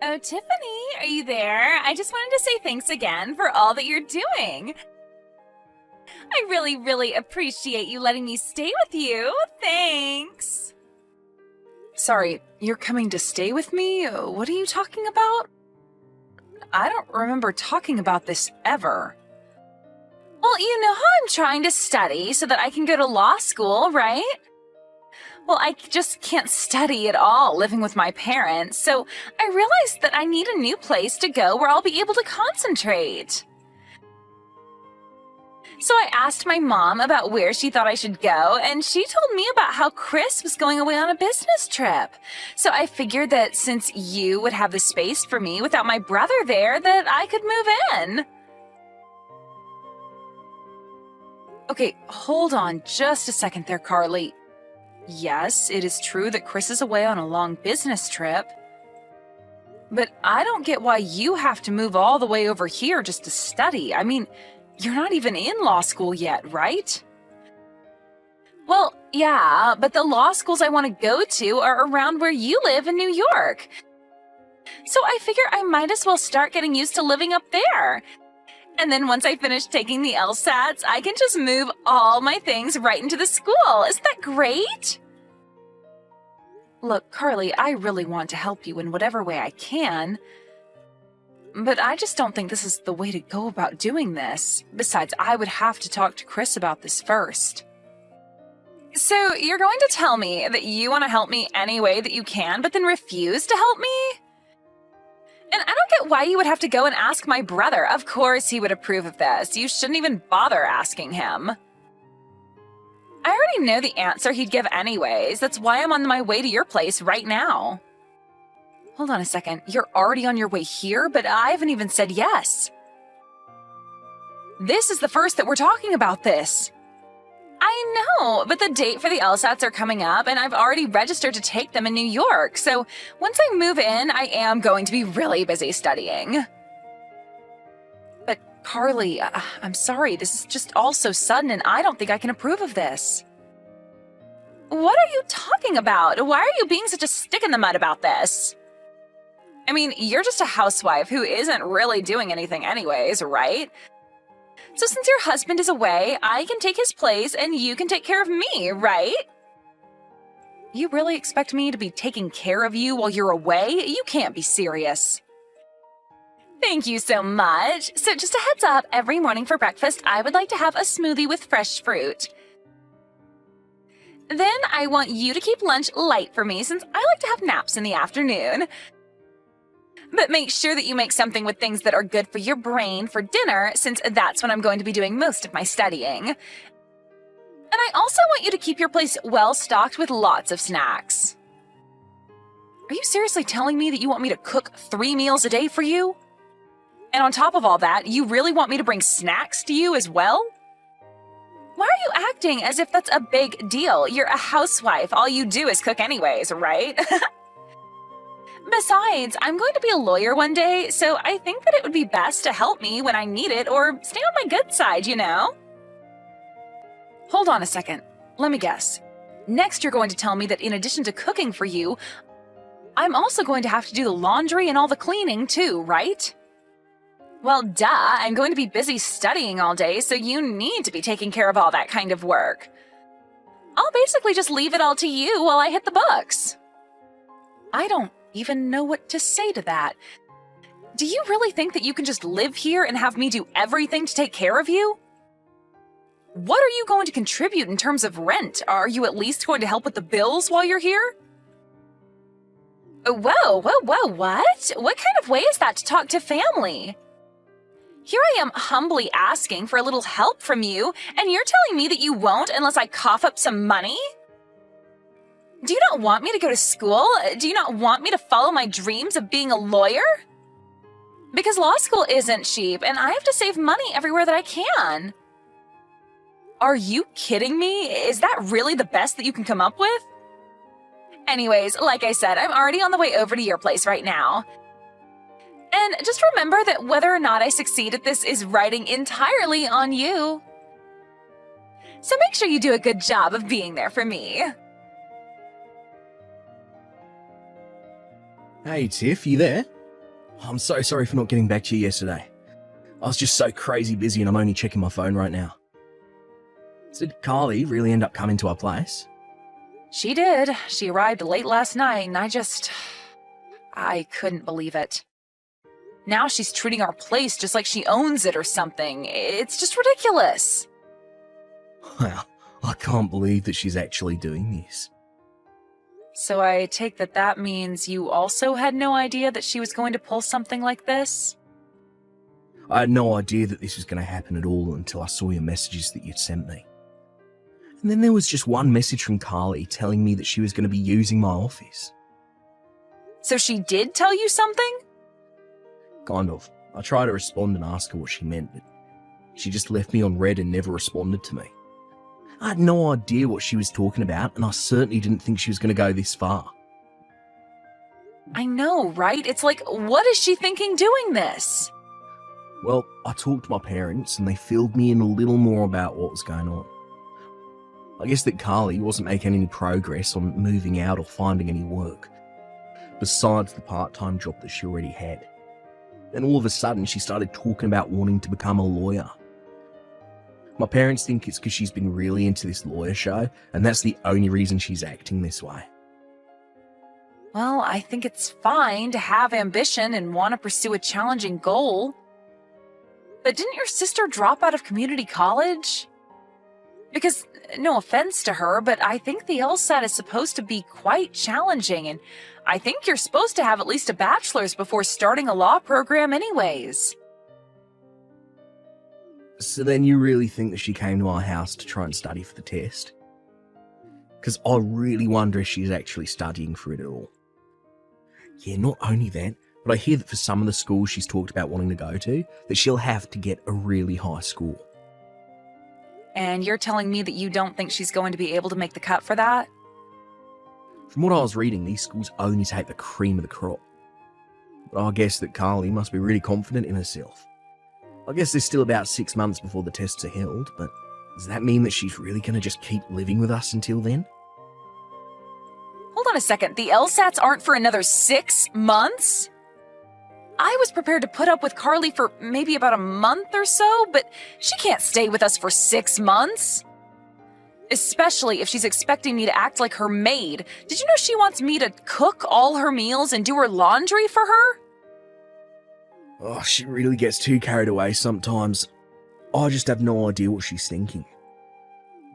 Oh, Tiffany, are you there? I just wanted to say thanks again for all that you're doing. I really, really appreciate you letting me stay with you. Thanks. Sorry, you're coming to stay with me? What are you talking about? I don't remember talking about this ever. Well, you know how I'm trying to study so that I can go to law school, right? Well, I just can't study at all living with my parents, so I realized that I need a new place to go where I'll be able to concentrate. So I asked my mom about where she thought I should go, and she told me about how Chris was going away on a business trip. So I figured that since you would have the space for me without my brother there, that I could move in. Okay, hold on just a second there, Carly. Yes, it is true that Chris is away on a long business trip. But I don't get why you have to move all the way over here just to study. I mean, you're not even in law school yet, right? Well, yeah, but the law schools I want to go to are around where you live in New York. So I figure I might as well start getting used to living up there. And then once I finish taking the LSATs, I can just move all my things right into the school. Isn't that great? Look, Carly, I really want to help you in whatever way I can. But I just don't think this is the way to go about doing this. Besides, I would have to talk to Chris about this first. So you're going to tell me that you want to help me any way that you can, but then refuse to help me? And I don't get why you would have to go and ask my brother. Of course he would approve of this. You shouldn't even bother asking him. I already know the answer he'd give anyways. That's why I'm on my way to your place right now. Hold on a second. You're already on your way here, but I haven't even said yes. This is the first that we're talking about this. I know, but the date for the LSATs are coming up, and I've already registered to take them in New York. So once I move in, I am going to be really busy studying. But Carly, I'm sorry. This is just all so sudden, and I don't think I can approve of this. What are you talking about? Why are you being such a stick in the mud about this? I mean, you're just a housewife who isn't really doing anything anyways, right? So since your husband is away, I can take his place and you can take care of me, right? You really expect me to be taking care of you while you're away? You can't be serious. Thank you so much. So just a heads up, every morning for breakfast, I would like to have a smoothie with fresh fruit. Then I want you to keep lunch light for me since I like to have naps in the afternoon. But make sure that you make something with things that are good for your brain for dinner, since that's when I'm going to be doing most of my studying. And I also want you to keep your place well stocked with lots of snacks. Are you seriously telling me that you want me to cook 3 meals a day for you? And on top of all that, you really want me to bring snacks to you as well? Why are you acting as if that's a big deal? You're a housewife. All you do is cook anyways, right? Besides, I'm going to be a lawyer one day, so I think that it would be best to help me when I need it or stay on my good side, you know? Hold on a second. Let me guess. Next, you're going to tell me that in addition to cooking for you, I'm also going to have to do the laundry and all the cleaning too, right? Well, duh. I'm going to be busy studying all day, so you need to be taking care of all that kind of work. I'll basically just leave it all to you while I hit the books. I don't even know what to say to that. Do you really think that you can just live here and have me do everything to take care of you? What are you going to contribute in terms of rent? Are you at least going to help with the bills while you're here? Whoa, what? What kind of way is that to talk to family? Here I am humbly asking for a little help from you, and you're telling me that you won't unless I cough up some money? Do you not want me to go to school? Do you not want me to follow my dreams of being a lawyer? Because law school isn't cheap, and I have to save money everywhere that I can. Are you kidding me? Is that really the best that you can come up with? Anyways, like I said, I'm already on the way over to your place right now. And just remember that whether or not I succeed at this is riding entirely on you. So make sure you do a good job of being there for me. Hey Tiff, you there? I'm so sorry for not getting back to you yesterday. I was just so crazy busy and I'm only checking my phone right now. So did Carly really end up coming to our place? She did. She arrived late last night, and I couldn't believe it. Now she's treating our place just like she owns it or something. It's just ridiculous. Wow, I can't believe that she's actually doing this. So I take that means you also had no idea that she was going to pull something like this? I had no idea that this was going to happen at all until I saw your messages that you'd sent me. And then there was just one message from Carly telling me that she was going to be using my office. So she did tell you something? Kind of. I tried to respond and ask her what she meant, but she just left me on read and never responded to me. I had no idea what she was talking about, and I certainly didn't think she was going to go this far. I know, right? It's like, what is she thinking doing this? Well, I talked to my parents, and they filled me in a little more about what was going on. I guess that Carly wasn't making any progress on moving out or finding any work, besides the part-time job that she already had. Then all of a sudden, she started talking about wanting to become a lawyer. My parents think it's because she's been really into this lawyer show, and that's the only reason she's acting this way. Well, I think it's fine to have ambition and want to pursue a challenging goal. But didn't your sister drop out of community college? Because, no offense to her, but I think the LSAT is supposed to be quite challenging, and I think you're supposed to have at least a bachelor's before starting a law program anyways. So then you really think that she came to our house to try and study for the test? Because I really wonder if she's actually studying for it at all. Yeah, not only that, but I hear that for some of the schools she's talked about wanting to go to, that she'll have to get a really high score. And you're telling me that you don't think she's going to be able to make the cut for that? From what I was reading, these schools only take the cream of the crop. But I guess that Carly must be really confident in herself. I guess there's still about 6 months before the tests are held, but does that mean that she's really going to just keep living with us until then? Hold on a second, the LSATs aren't for another 6 months? I was prepared to put up with Carly for maybe about a month or so, but she can't stay with us for 6 months. Especially if she's expecting me to act like her maid. Did you know she wants me to cook all her meals and do her laundry for her? Oh, she really gets too carried away sometimes. I just have no idea what she's thinking.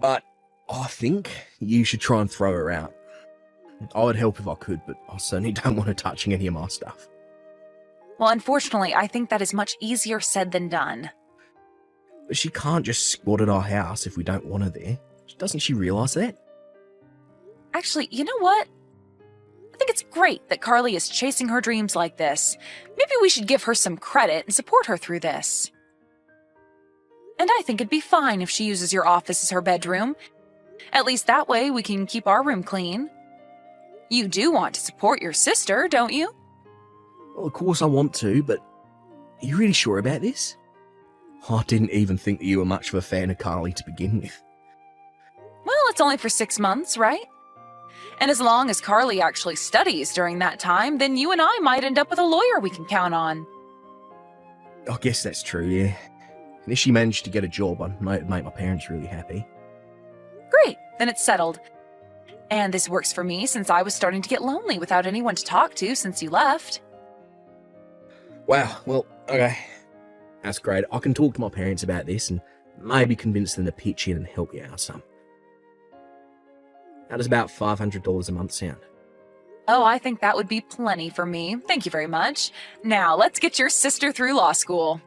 But I think you should try and throw her out. I would help if I could, but I certainly don't want her touching any of my stuff. Well, unfortunately, I think that is much easier said than done. But she can't just squat at our house if we don't want her there. Doesn't she realise that? Actually, you know what? I think it's great that Carly is chasing her dreams like this. Maybe we should give her some credit and support her through this. And I think it'd be fine if she uses your office as her bedroom. At least that way we can keep our room clean. You do want to support your sister, don't you? Well, of course I want to, but are you really sure about this? I didn't even think that you were much of a fan of Carly to begin with. Well, it's only for 6 months, right? And as long as Carly actually studies during that time, then you and I might end up with a lawyer we can count on. I guess that's true, yeah. And if she managed to get a job, I might make my parents really happy. Great, then it's settled. And this works for me since I was starting to get lonely without anyone to talk to since you left. Wow, well, okay. That's great. I can talk to my parents about this and maybe convince them to pitch in and help you out some. How does about $500 a month sound? Oh, I think that would be plenty for me. Thank you very much. Now, let's get your sister through law school.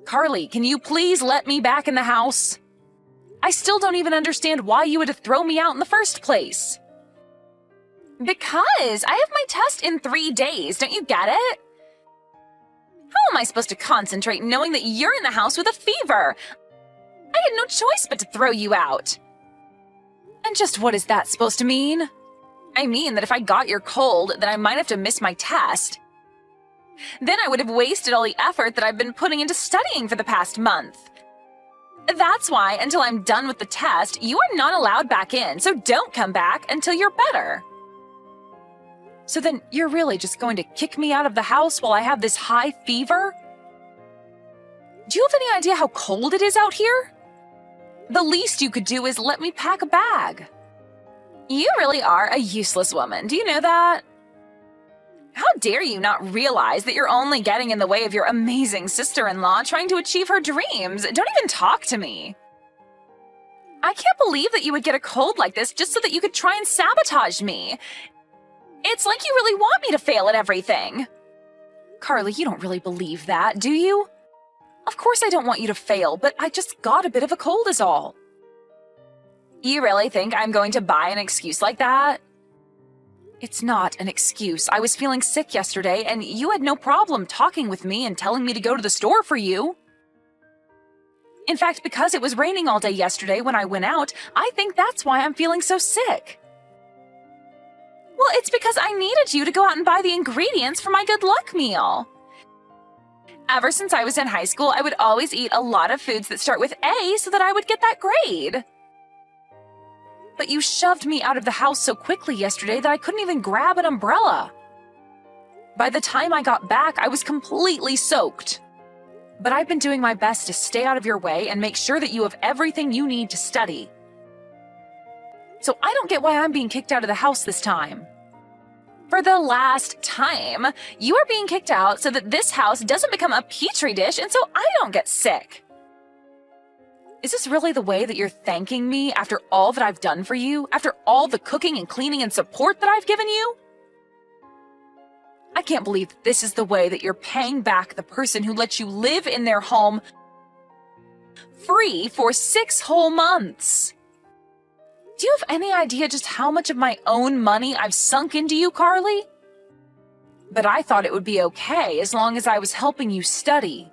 Carly, can you please let me back in the house? I still don't even understand why you would throw me out in the first place. Because I have my test in 3 days, don't you get it? How am I supposed to concentrate knowing that you're in the house with a fever? I had no choice but to throw you out. And just what is that supposed to mean? I mean that if I got your cold, then I might have to miss my test. Then I would have wasted all the effort that I've been putting into studying for the past month. That's why, until I'm done with the test, you are not allowed back in, so don't come back until you're better. So then you're really just going to kick me out of the house while I have this high fever? Do you have any idea how cold it is out here? The least you could do is let me pack a bag. You really are a useless woman. Do you know that? How dare you not realize that you're only getting in the way of your amazing sister-in-law trying to achieve her dreams? Don't even talk to me. I can't believe that you would get a cold like this just so that you could try and sabotage me. It's like you really want me to fail at everything. Carly, you don't really believe that, do you? Of course I don't want you to fail, but I just got a bit of a cold is all. You really think I'm going to buy an excuse like that? It's not an excuse. I was feeling sick yesterday, and you had no problem talking with me and telling me to go to the store for you. In fact, because it was raining all day yesterday when I went out, I think that's why I'm feeling so sick. Well, it's because I needed you to go out and buy the ingredients for my good luck meal. Ever since I was in high school, I would always eat a lot of foods that start with A so that I would get that grade. But you shoved me out of the house so quickly yesterday that I couldn't even grab an umbrella. By the time I got back, I was completely soaked. But I've been doing my best to stay out of your way and make sure that you have everything you need to study. So I don't get why I'm being kicked out of the house this time. For the last time, you are being kicked out so that this house doesn't become a petri dish and so I don't get sick. Is this really the way that you're thanking me after all that I've done for you? After all the cooking and cleaning and support that I've given you? I can't believe this is the way that you're paying back the person who let you live in their home free for 6 whole months. Do you have any idea just how much of my own money I've sunk into you, Carly? But I thought it would be okay as long as I was helping you study.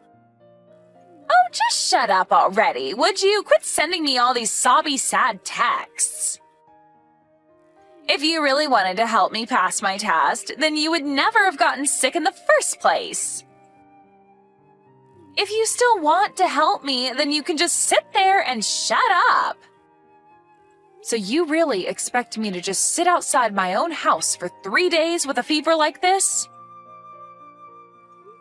Oh, just shut up already, would you? Quit sending me all these sobby, sad texts. If you really wanted to help me pass my test, then you would never have gotten sick in the first place. If you still want to help me, then you can just sit there and shut up. So you really expect me to just sit outside my own house for 3 days with a fever like this?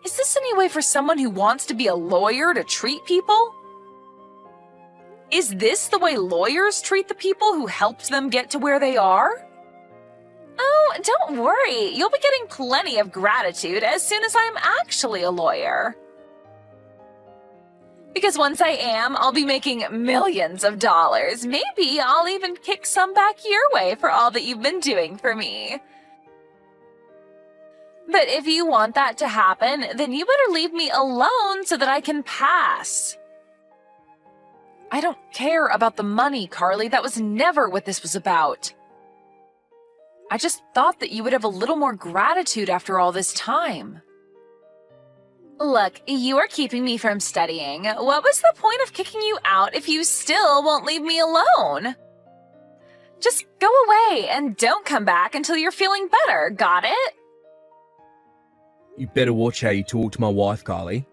Is this any way for someone who wants to be a lawyer to treat people? Is this the way lawyers treat the people who helped them get to where they are? Oh, don't worry. You'll be getting plenty of gratitude as soon as I'm actually a lawyer. Because once I am, I'll be making millions of dollars. Maybe I'll even kick some back your way for all that you've been doing for me. But if you want that to happen, then you better leave me alone so that I can pass. I don't care about the money, Carly. That was never what this was about. I just thought that you would have a little more gratitude after all this time. Look, you are keeping me from studying. What was the point of kicking you out if you still won't leave me alone? Just go away and don't come back until you're feeling better, got it? You better watch how you talk to my wife, Carly.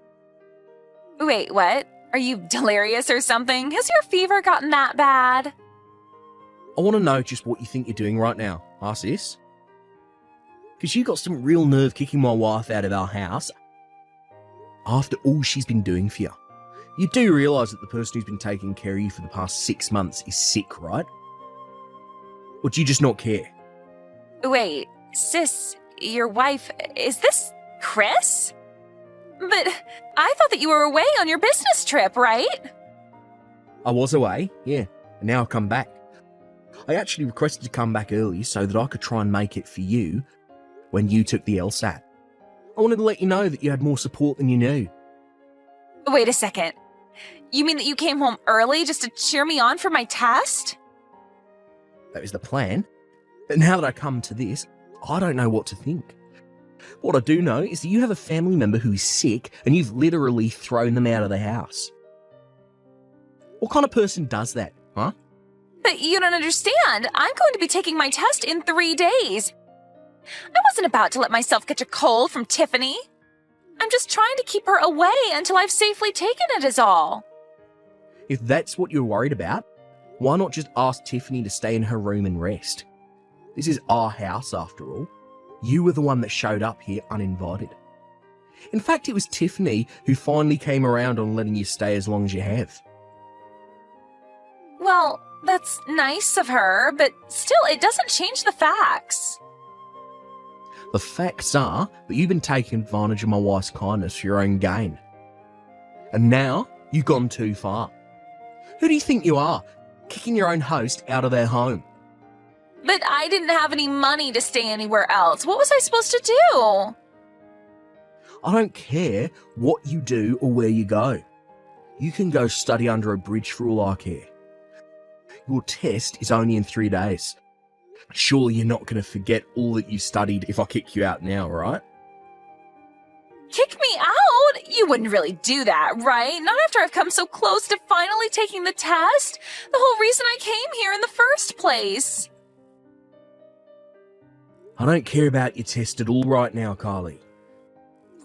Wait, what? Are you delirious or something? Has your fever gotten that bad? I want to know just what you think you're doing right now, huh, sis? Because you got some real nerve kicking my wife out of our house after all she's been doing for you. You do realise that the person who's been taking care of you for the past 6 months is sick, right? Or do you just not care? Wait, sis, your wife, is this Chris? But I thought that you were away on your business trip, right? I was away, yeah, and now I've come back. I actually requested to come back early so that I could try and make it for you when you took the LSAT. I wanted to let you know that you had more support than you knew. Wait a second. You mean that you came home early just to cheer me on for my test? That was the plan. But now that I come to this, I don't know what to think. What I do know is that you have a family member who is sick and you've literally thrown them out of the house. What kind of person does that, huh? But you don't understand. I'm going to be taking my test in 3 days. I wasn't about to let myself catch a cold from Tiffany. I'm just trying to keep her away until I've safely taken it is all. If that's what you're worried about, why not just ask Tiffany to stay in her room and rest? This is our house after all. You were the one that showed up here uninvited. In fact, it was Tiffany who finally came around on letting you stay as long as you have. Well, that's nice of her, but still, it doesn't change the facts. The facts are that you've been taking advantage of my wife's kindness for your own gain. And now, you've gone too far. Who do you think you are, kicking your own host out of their home? But I didn't have any money to stay anywhere else. What was I supposed to do? I don't care what you do or where you go. You can go study under a bridge for all I care. Your test is only in 3 days. Surely you're not going to forget all that you studied if I kick you out now, right? Kick me out? You wouldn't really do that, right? Not after I've come so close to finally taking the test. The whole reason I came here in the first place. I don't care about your test at all right now, Carly.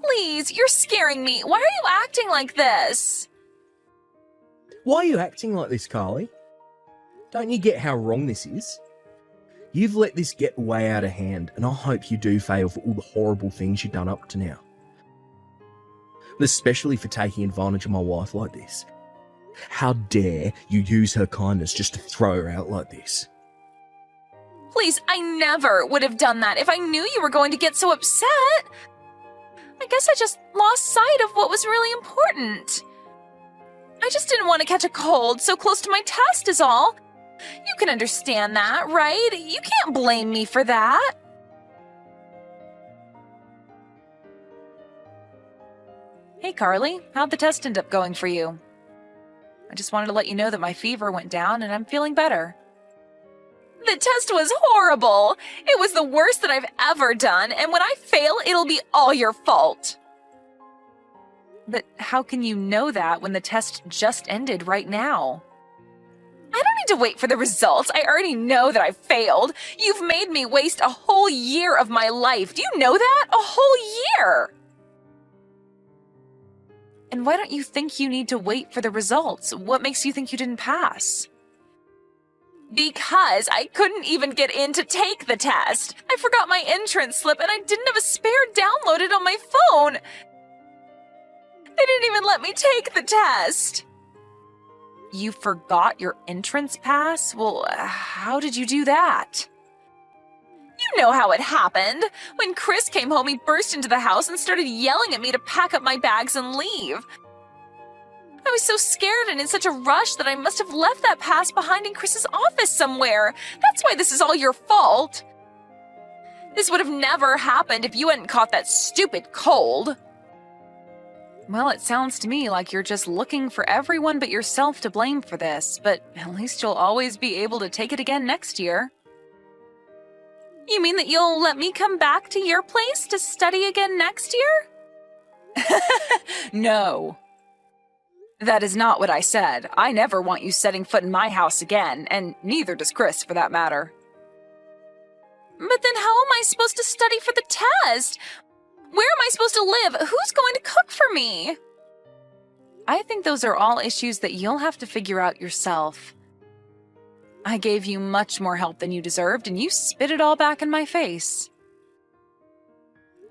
Please, you're scaring me. Why are you acting like this? Why are you acting like this, Carly? Don't you get how wrong this is? You've let this get way out of hand, and I hope you do fail for all the horrible things you've done up to now. But especially for taking advantage of my wife like this. How dare you use her kindness just to throw her out like this? Please, I never would have done that if I knew you were going to get so upset. I guess I just lost sight of what was really important. I just didn't want to catch a cold so close to my test is all. You can understand that, right? You can't blame me for that. Hey, Carly, how'd the test end up going for you? I just wanted to let you know that my fever went down and I'm feeling better. The test was horrible. It was the worst that I've ever done, and when I fail, it'll be all your fault. But how can you know that when the test just ended right now? I don't need to wait for the results. I already know that I failed. You've made me waste a whole year of my life. Do you know that? A whole year! And why don't you think you need to wait for the results? What makes you think you didn't pass? Because I couldn't even get in to take the test. I forgot my entrance slip and I didn't have a spare downloaded on my phone. They didn't even let me take the test. You forgot your entrance pass? Well, how did you do that? You know how it happened. When Chris came home, he burst into the house and started yelling at me to pack up my bags and leave. I was so scared and in such a rush that I must have left that pass behind in Chris's office somewhere. That's why this is all your fault. This would have never happened if you hadn't caught that stupid cold. Well, it sounds to me like you're just looking for everyone but yourself to blame for this, but at least you'll always be able to take it again next year. You mean that you'll let me come back to your place to study again next year? No. That is not what I said. I never want you setting foot in my house again, and neither does Chris, for that matter. But then how am I supposed to study for the test? Where am I supposed to live? Who's going to cook for me? I think those are all issues that you'll have to figure out yourself. I gave you much more help than you deserved, and you spit it all back in my face.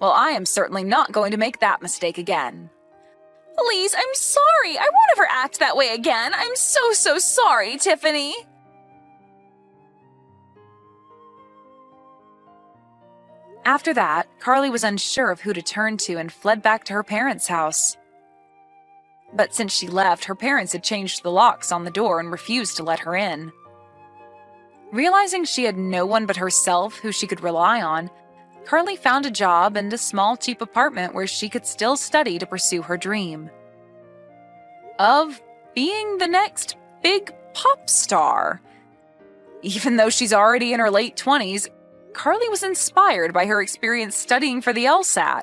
Well, I am certainly not going to make that mistake again. Please, I'm sorry. I won't ever act that way again. I'm so sorry, Tiffany. After that, Carly was unsure of who to turn to and fled back to her parents' house. But since she left, her parents had changed the locks on the door and refused to let her in. Realizing she had no one but herself who she could rely on, Carly found a job and a small, cheap apartment where she could still study to pursue her dream of being the next big pop star. Even though she's already in her late 20s, Carly was inspired by her experience studying for the LSAT.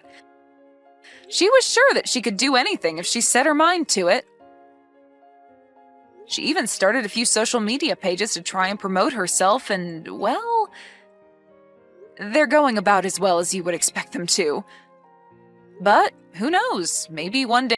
She was sure that she could do anything if she set her mind to it. She even started a few social media pages to try and promote herself, and, well, they're going about as well as you would expect them to. But who knows, maybe one day